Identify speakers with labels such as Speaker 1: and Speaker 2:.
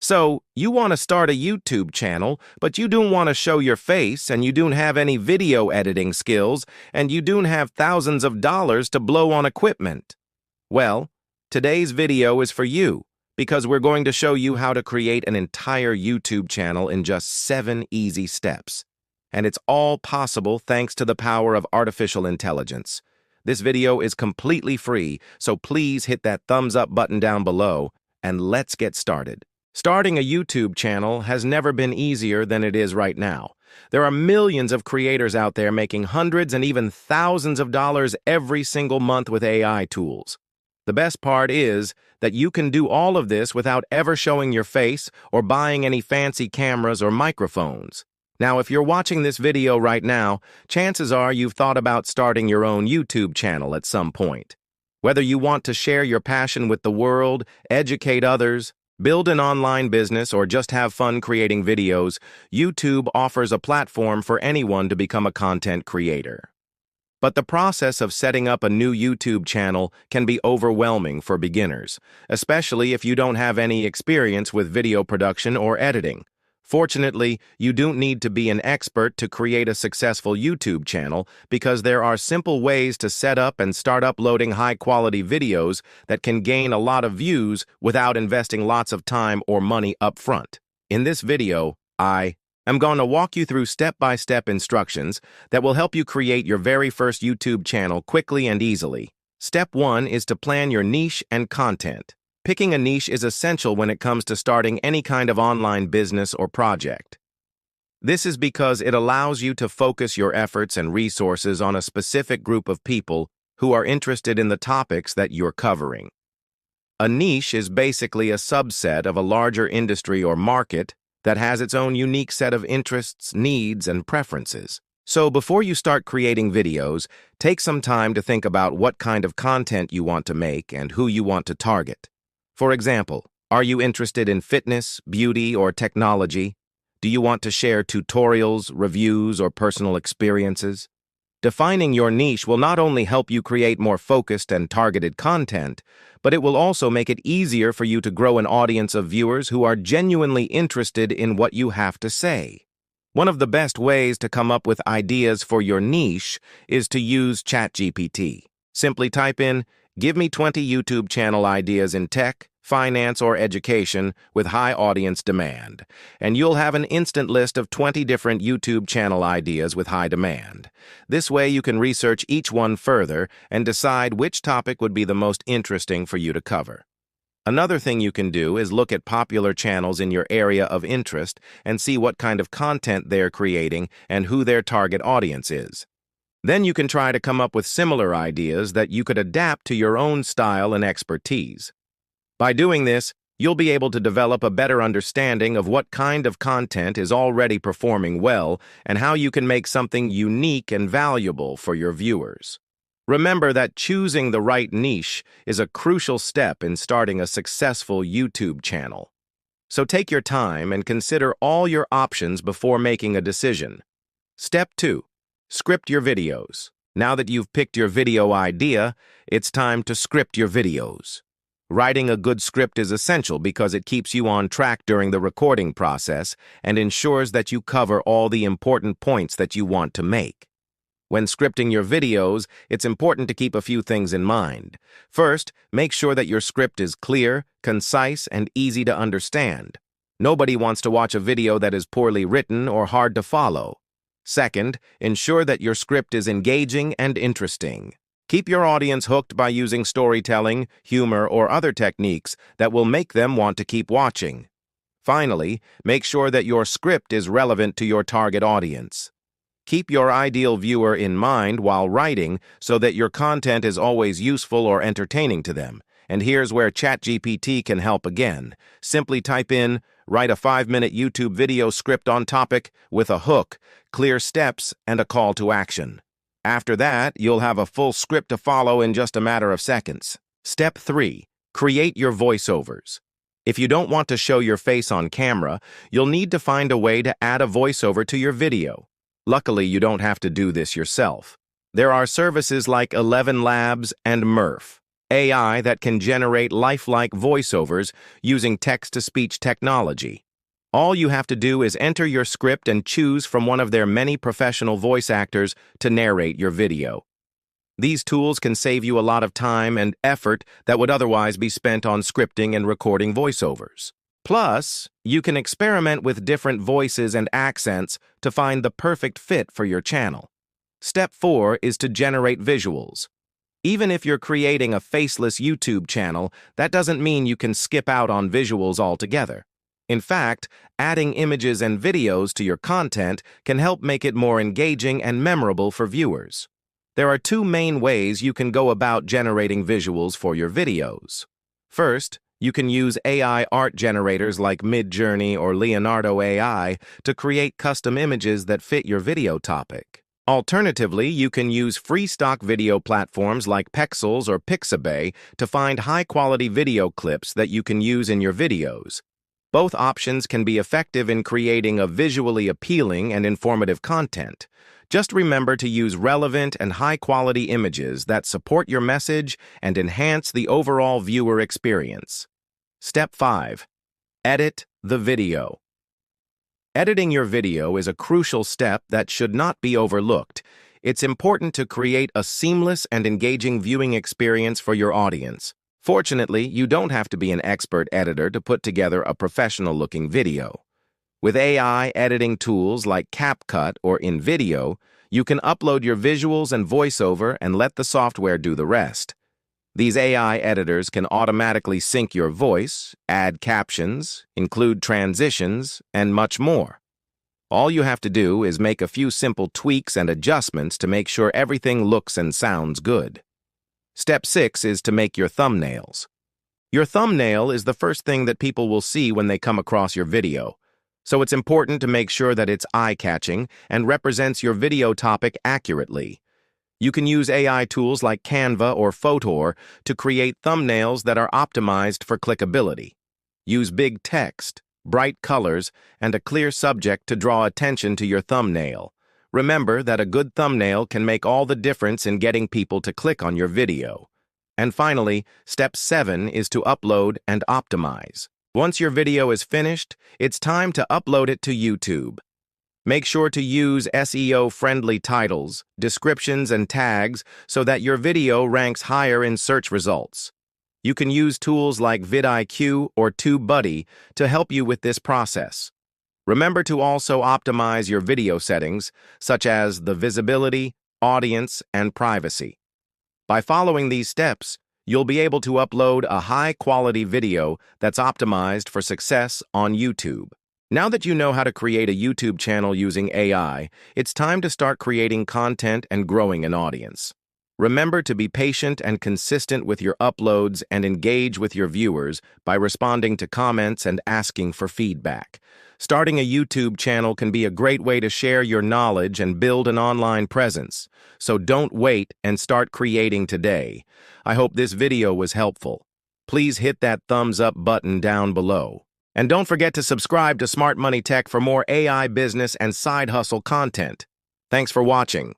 Speaker 1: So, you want to start a YouTube channel, but you don't want to show your face, and you don't have any video editing skills, and you don't have thousands of dollars to blow on equipment. Well, today's video is for you, because we're going to show you how to create an entire YouTube channel in just 7 easy steps. And it's all possible thanks to the power of artificial intelligence. This video is completely free, so please hit that thumbs up button down below, and let's get started. Starting a YouTube channel has never been easier than it is right now. There are millions of creators out there making hundreds and even thousands of dollars every single month with AI tools. The best part is that you can do all of this without ever showing your face or buying any fancy cameras or microphones. Now, if you're watching this video right now, chances are you've thought about starting your own YouTube channel at some point. Whether you want to share your passion with the world, educate others, build an online business, or just have fun creating videos, YouTube offers a platform for anyone to become a content creator. But the process of setting up a new YouTube channel can be overwhelming for beginners, especially if you don't have any experience with video production or editing. Fortunately, you don't need to be an expert to create a successful YouTube channel because there are simple ways to set up and start uploading high-quality videos that can gain a lot of views without investing lots of time or money up front. In this video, I am going to walk you through step-by-step instructions that will help you create your very first YouTube channel quickly and easily. Step 1 is to plan your niche and content. Picking a niche is essential when it comes to starting any kind of online business or project. This is because it allows you to focus your efforts and resources on a specific group of people who are interested in the topics that you're covering. A niche is basically a subset of a larger industry or market that has its own unique set of interests, needs, and preferences. So before you start creating videos, take some time to think about what kind of content you want to make and who you want to target. For example, are you interested in fitness, beauty, or technology? Do you want to share tutorials, reviews, or personal experiences? Defining your niche will not only help you create more focused and targeted content, but it will also make it easier for you to grow an audience of viewers who are genuinely interested in what you have to say. One of the best ways to come up with ideas for your niche is to use ChatGPT. Simply type in, "Give me 20 YouTube channel ideas in tech, finance, or education with high audience demand," and you'll have an instant list of 20 different YouTube channel ideas with high demand. This way you can research each one further and decide which topic would be the most interesting for you to cover. Another thing you can do is look at popular channels in your area of interest and see what kind of content they're creating and who their target audience is. Then you can try to come up with similar ideas that you could adapt to your own style and expertise. By doing this, you'll be able to develop a better understanding of what kind of content is already performing well and how you can make something unique and valuable for your viewers. Remember that choosing the right niche is a crucial step in starting a successful YouTube channel. So take your time and consider all your options before making a decision. Step 2. Script your videos. Now that you've picked your video idea, it's time to script your videos. Writing a good script is essential because it keeps you on track during the recording process and ensures that you cover all the important points that you want to make. When scripting your videos, it's important to keep a few things in mind. First, make sure that your script is clear, concise, and easy to understand. Nobody wants to watch a video that is poorly written or hard to follow. Second, ensure that your script is engaging and interesting. Keep your audience hooked by using storytelling, humor, or other techniques that will make them want to keep watching. Finally, make sure that your script is relevant to your target audience. Keep your ideal viewer in mind while writing so that your content is always useful or entertaining to them. And here's where ChatGPT can help again. Simply type in, "Write a 5-minute YouTube video script on topic with a hook, clear steps, and a call to action." After that, you'll have a full script to follow in just a matter of seconds. Step 3. Create your voiceovers. If you don't want to show your face on camera, you'll need to find a way to add a voiceover to your video. Luckily, you don't have to do this yourself. There are services like 11 Labs and Murph. AI that can generate lifelike voiceovers using text-to-speech technology. All you have to do is enter your script and choose from one of their many professional voice actors to narrate your video. These tools can save you a lot of time and effort that would otherwise be spent on scripting and recording voiceovers. Plus, you can experiment with different voices and accents to find the perfect fit for your channel. Step 4 is to generate visuals. Even if you're creating a faceless YouTube channel, that doesn't mean you can skip out on visuals altogether. In fact, adding images and videos to your content can help make it more engaging and memorable for viewers. There are two main ways you can go about generating visuals for your videos. First, you can use AI art generators like Midjourney or Leonardo AI to create custom images that fit your video topic. Alternatively, you can use free stock video platforms like Pexels or Pixabay to find high-quality video clips that you can use in your videos. Both options can be effective in creating a visually appealing and informative content. Just remember to use relevant and high-quality images that support your message and enhance the overall viewer experience. Step 5. Edit the video. Editing your video is a crucial step that should not be overlooked. It's important to create a seamless and engaging viewing experience for your audience. Fortunately, you don't have to be an expert editor to put together a professional-looking video. With AI editing tools like CapCut or InVideo, you can upload your visuals and voiceover and let the software do the rest. These AI editors can automatically sync your voice, add captions, include transitions, and much more. All you have to do is make a few simple tweaks and adjustments to make sure everything looks and sounds good. Step 6 is to make your thumbnails. Your thumbnail is the first thing that people will see when they come across your video, so it's important to make sure that it's eye-catching and represents your video topic accurately. You can use AI tools like Canva or Photor to create thumbnails that are optimized for clickability. Use big text, bright colors, and a clear subject to draw attention to your thumbnail. Remember that a good thumbnail can make all the difference in getting people to click on your video. And finally, step 7 is to upload and optimize. Once your video is finished, it's time to upload it to YouTube. Make sure to use SEO-friendly titles, descriptions, and tags so that your video ranks higher in search results. You can use tools like vidIQ or TubeBuddy to help you with this process. Remember to also optimize your video settings, such as the visibility, audience, and privacy. By following these steps, you'll be able to upload a high-quality video that's optimized for success on YouTube. Now that you know how to create a YouTube channel using AI, it's time to start creating content and growing an audience. Remember to be patient and consistent with your uploads and engage with your viewers by responding to comments and asking for feedback. Starting a YouTube channel can be a great way to share your knowledge and build an online presence. So don't wait and start creating today. I hope this video was helpful. Please hit that thumbs up button down below. And don't forget to subscribe to Smart Money Tech for more AI business and side hustle content. Thanks for watching.